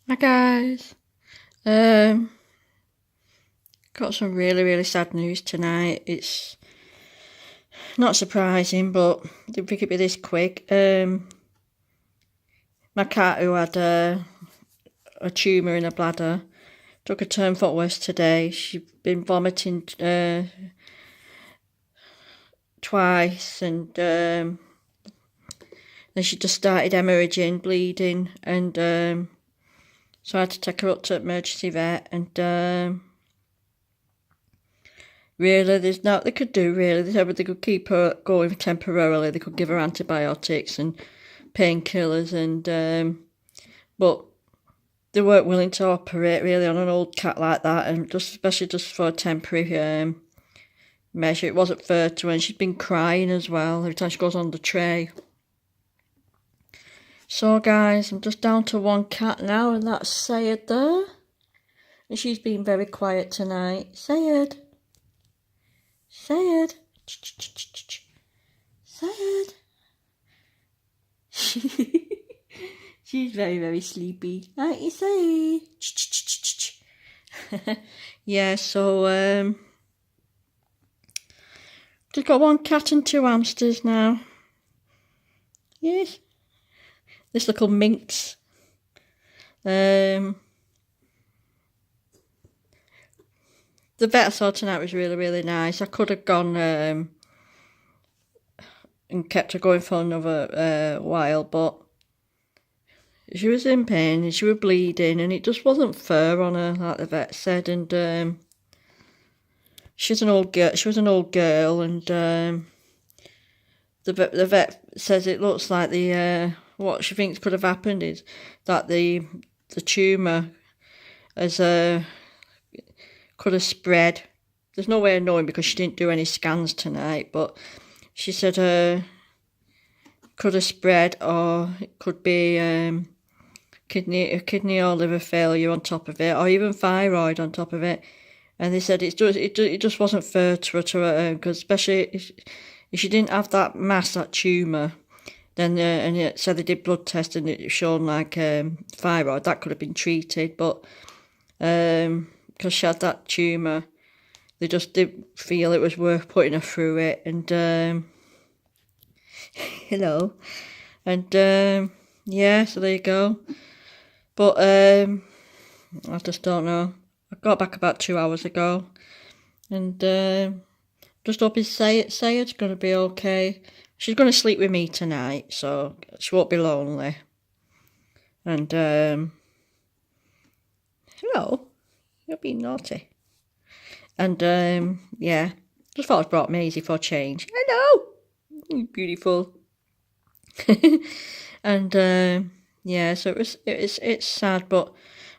Hi guys. Um, got some really sad news tonight. It's not surprising, but didn't think it'd be this quick. My cat who had a tumour in her bladder took a turn for worse today. She'd been vomiting twice, and then she just started hemorrhaging, bleeding, and so I had to take her up to emergency vet, and really, there's not they could do. Really, they could keep her going temporarily. They could give her antibiotics and painkillers, and but they weren't willing to operate really on an old cat like that, and especially just for a temporary measure. It wasn't fair to her, and she'd been crying as well every time she goes on the tray. So guys, I'm just down to one cat now, and that's Sayed there, and she's been very quiet tonight. Sayed. Sayed. Sayed. She's very sleepy. Aren't you, Sayed? Yeah, so just got one cat and two hamsters now. Yes. This little minx. The vet I saw tonight was really nice. I could have gone and kept her going for another while, but she was in pain and she was bleeding, and it just wasn't fair on her, like the vet said. And she's an old girl. She was an old girl, and the vet says it looks like what she thinks could have happened is that the tumour has could have spread. There's no way of knowing because she didn't do any scans tonight, but she said could have spread, or it could be kidney or liver failure on top of it, or even thyroid on top of it. And they said it just wasn't fair to her, because especially if she didn't have that mass, that tumour, then and it said they did blood tests and it showed like thyroid, that could have been treated, but because she had that tumour, they just didn't feel it was worth putting her through it. And hello, and yeah, so there you go. But I just don't know. I got back about 2 hours ago, and just hoping Sayed's going to be okay. She's going to sleep with me tonight, so she won't be lonely. And hello, you're being naughty. And yeah, just thought I'd brought Maisie for a change. Hello, beautiful. And yeah, so it's sad, but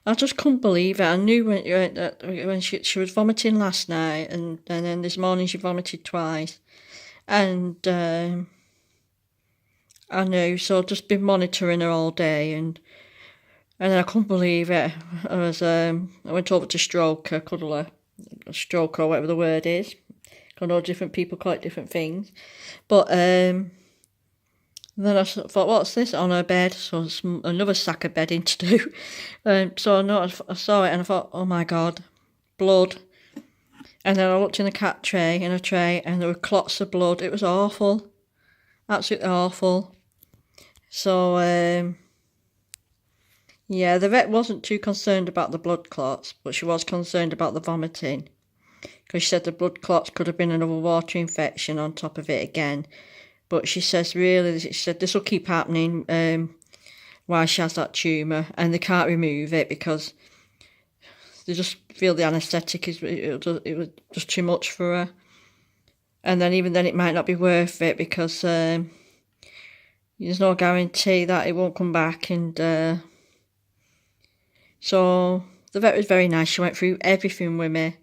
I just couldn't believe it. I knew when she was vomiting last night, and then this morning she vomited twice, and I knew. So I've just been monitoring her all day, and then I couldn't believe it. I went over to stroke her, cuddle her, stroke her, whatever the word is. I know different people call it different things, but then I thought, what's this on her bed? So it's another sack of bedding to do. So I saw it and I thought, oh my God, blood. And then I looked in a tray, and there were clots of blood. It was awful, absolutely awful. So yeah, the vet wasn't too concerned about the blood clots, but she was concerned about the vomiting, because she said the blood clots could have been another water infection on top of it again. But she said this will keep happening while she has that tumour, and they can't remove it because they just feel the anaesthetic it was just too much for her. And then even then it might not be worth it, because there's no guarantee that it won't come back. And so the vet was very nice. She went through everything with me.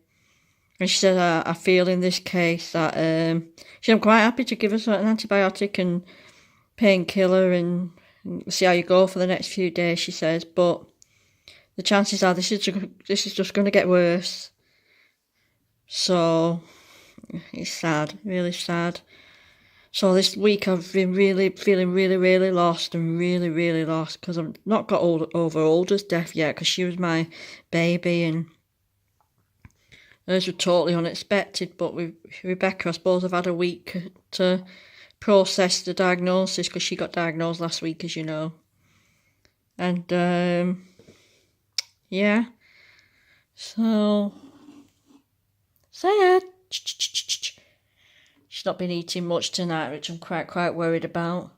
And she said, I feel in this case that I'm quite happy to give us an antibiotic and painkiller and see how you go for the next few days, she says. But the chances are this is just going to get worse. So it's sad, really sad. So this week I've been feeling really lost and really lost because I've not got over Older's death yet because she was my baby and hers were totally unexpected. But with Rebecca, I suppose I've had a week to process the diagnosis because she got diagnosed last week, as you know. And yeah, so sad. She's not been eating much tonight, which I'm quite worried about.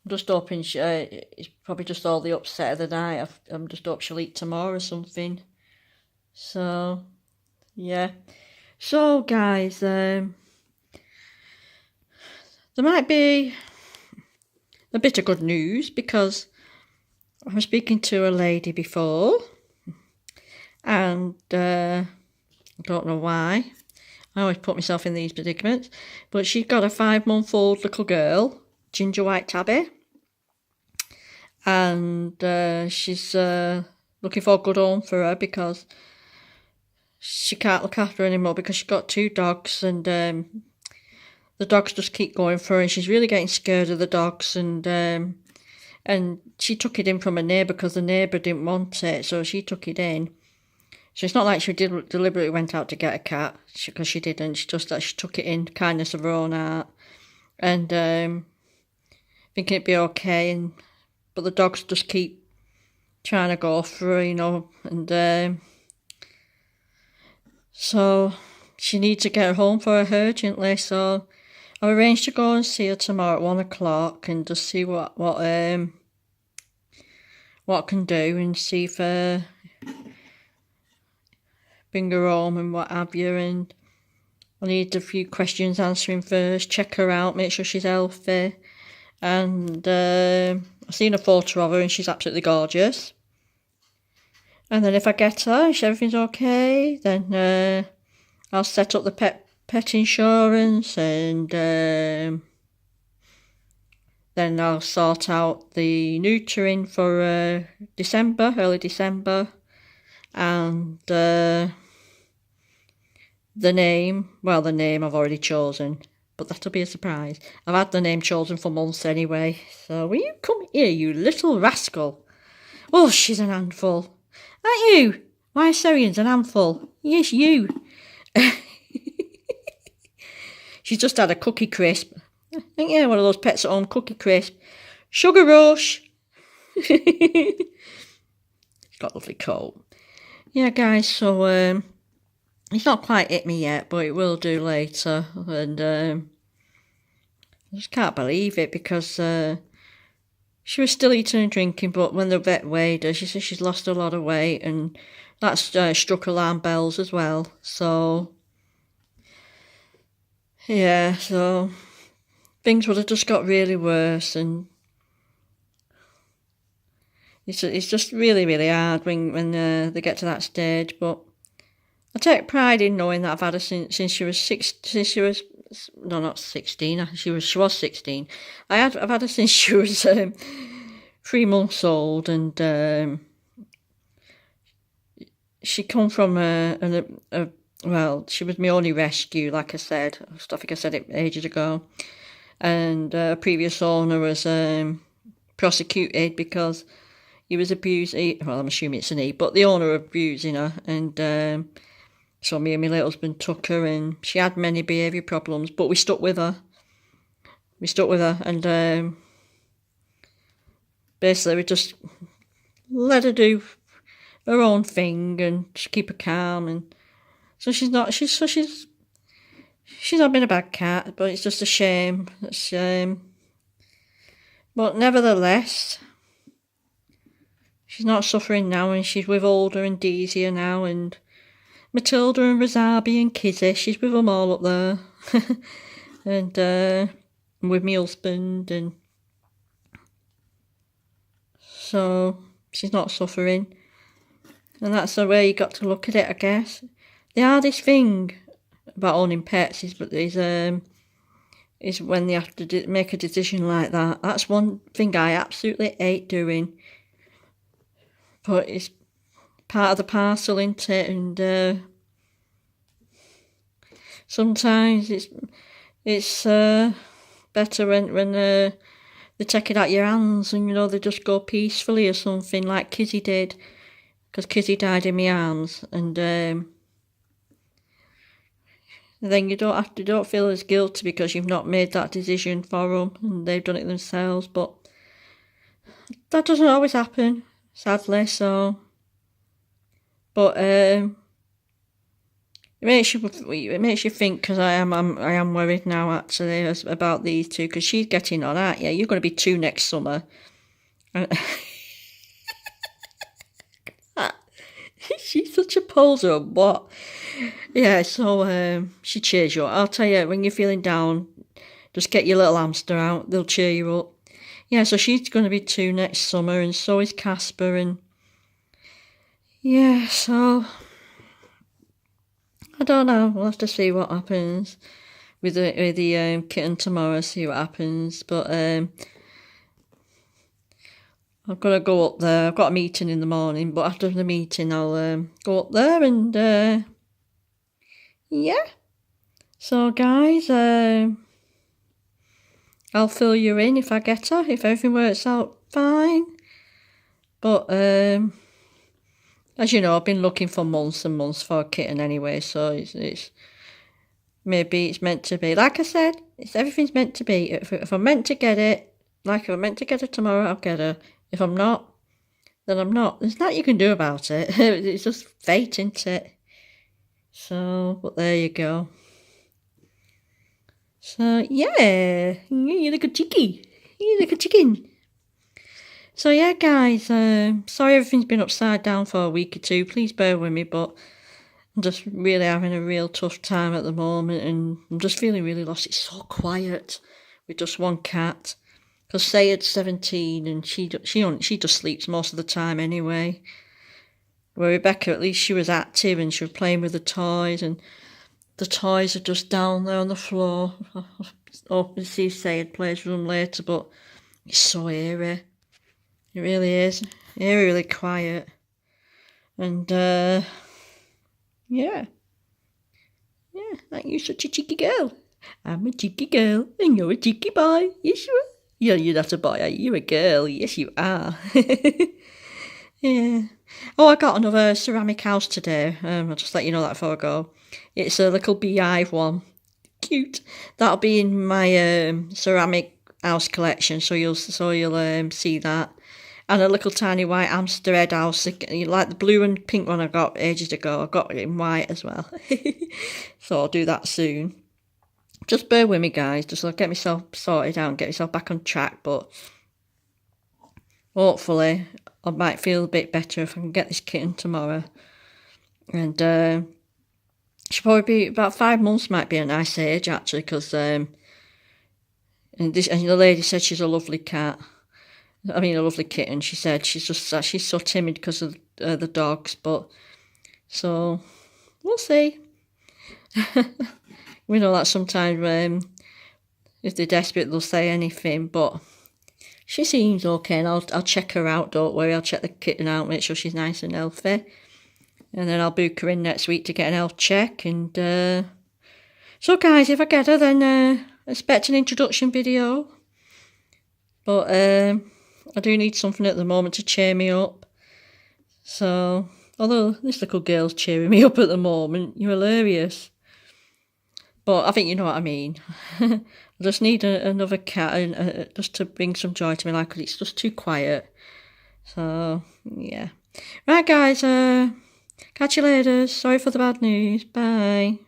I'm just hoping it's probably just all the upset of the night. I'm just hoping she'll eat tomorrow or something. So, yeah. So, guys, there might be a bit of good news because I was speaking to a lady before and I don't know why. I always put myself in these predicaments. But she's got a 5-month-old little girl, Ginger White Tabby. And she's looking for a good home for her because she can't look after her anymore because she's got 2 dogs and the dogs just keep going for her and she's really getting scared of the dogs and she took it in from a neighbour because the neighbour didn't want it, so she took it in. So it's not like she deliberately went out to get a cat, because she didn't. She just she took it in, kindness of her own heart, and thinking it'd be okay. But the dogs just keep trying to go for her, you know, and so she needs to get her home for her urgently. So I arranged to go and see her tomorrow at 1 o'clock and just see what I can do and see if bring her home and what have you, and I need a few questions answering first, check her out, make sure she's healthy, and I've seen a photo of her and she's absolutely gorgeous. And then if I get her, if everything's okay, then I'll set up the pet insurance and then I'll sort out the neutering for December, early December, and the name I've already chosen, but that'll be a surprise. I've had the name chosen for months anyway, so will you come here, you little rascal? Oh, she's an handful. Aren't you? Why, Syrian's an handful. Yes, you. She's just had a cookie crisp. I think, yeah, one of those Pets at Home cookie crisp. Sugar rush. She's got a lovely coat. Yeah, guys, so it's not quite hit me yet, but it will do later. And I just can't believe it because she was still eating and drinking, but when the vet weighed her, she said she's lost a lot of weight, and that's struck alarm bells as well. So, yeah, so things would have just got really worse, and it's just really hard when they get to that stage. But I take pride in knowing that I've had her since she was 16. She was 16. I've had her since she was 3 months old, and she come from well, she was my only rescue, like I said. I think I said it ages ago. And a previous owner was prosecuted because he was abusing. Well, I'm assuming it's an he, but the owner abusing her, and so me and my little husband took her, and she had many behaviour problems, but we stuck with her. And basically we just let her do her own thing and just keep her calm. And so she's not been a bad cat, but it's just a shame. But nevertheless, she's not suffering now, and she's with Older and Deesia now, and Matilda and Rosabi and Kizzy. She's with them all up there. And with my husband, and so she's not suffering. And that's the way you got to look at it, I guess. The hardest thing about owning pets is when they have to make a decision like that. That's one thing I absolutely hate doing. But it's part of the parcel, isn't it? And sometimes it's better when they take it out your hands and, you know, they just go peacefully or something like Kizzy did. Because Kizzy died in my arms, and then you don't feel as guilty because you've not made that decision for them and they've done it themselves. But that doesn't always happen, sadly. So, but it makes you think, because I am worried now actually about these two, because she's getting on, aren't you? You're going to be 2 next summer. She's such a poser, what? Yeah, so she cheers you up. I'll tell you, when you're feeling down, just get your little hamster out. They'll cheer you up. Yeah, so she's going to be 2 next summer, and so is Casper, and yeah, so I don't know. We'll have to see what happens with the kitten tomorrow. See what happens, but I've got to go up there. I've got a meeting in the morning, but after the meeting, I'll go up there and yeah. So, guys, I'll fill you in if I get her, if everything works out fine. But as you know, I've been looking for months and months for a kitten anyway, so it's maybe it's meant to be. Like I said, everything's meant to be. If I'm meant to get it, like if I'm meant to get her tomorrow, I'll get her. If I'm not, then I'm not. There's nothing you can do about it. It's just fate, isn't it? So, but there you go. So, yeah. You're like a chickie. You're like a chicken. So, yeah, guys. Sorry everything's been upside down for a week or 2. Please bear with me, but I'm just really having a real tough time at the moment, and I'm just feeling really lost. It's so quiet with just one cat. Because Sayed's 17 and she just sleeps most of the time anyway. Where Rebecca, at least she was active and she was playing with the toys, and the toys are just down there on the floor. I hope to see Sayed plays with them later, but it's so eerie. It really is. Eerie, really quiet. And yeah. Yeah, like you're such a cheeky girl. I'm a cheeky girl and you're a cheeky boy. Yes, you are. Yeah, you're not a boy, are you? You're a girl. Yes, you are. Yeah. Oh, I got another ceramic house today. I'll just let you know that before I go. It's a little beehive one. Cute. That'll be in my ceramic house collection, so you'll see that. And a little tiny white hamster head house, like the blue and pink one I got ages ago. I got it in white as well. So I'll do that soon. Just bear with me, guys. Just get myself sorted out and get myself back on track. But hopefully I might feel a bit better if I can get this kitten tomorrow. And she'll probably be about 5 months. Might be a nice age actually, because and the lady said she's a lovely cat. I mean, a lovely kitten. She said she's so timid because of the dogs. But so we'll see. We know that sometimes if they're desperate, they'll say anything, but she seems okay, and I'll check her out, don't worry. I'll check the kitten out, make sure she's nice and healthy. And then I'll book her in next week to get an health check. And so, guys, if I get her, then expect an introduction video. But I do need something at the moment to cheer me up. So, although this little girl's cheering me up at the moment, you're hilarious. But I think you know what I mean. I just need another cat just to bring some joy to my life, because it's just too quiet. So, yeah. Right, guys. Catch you later. Sorry for the bad news. Bye.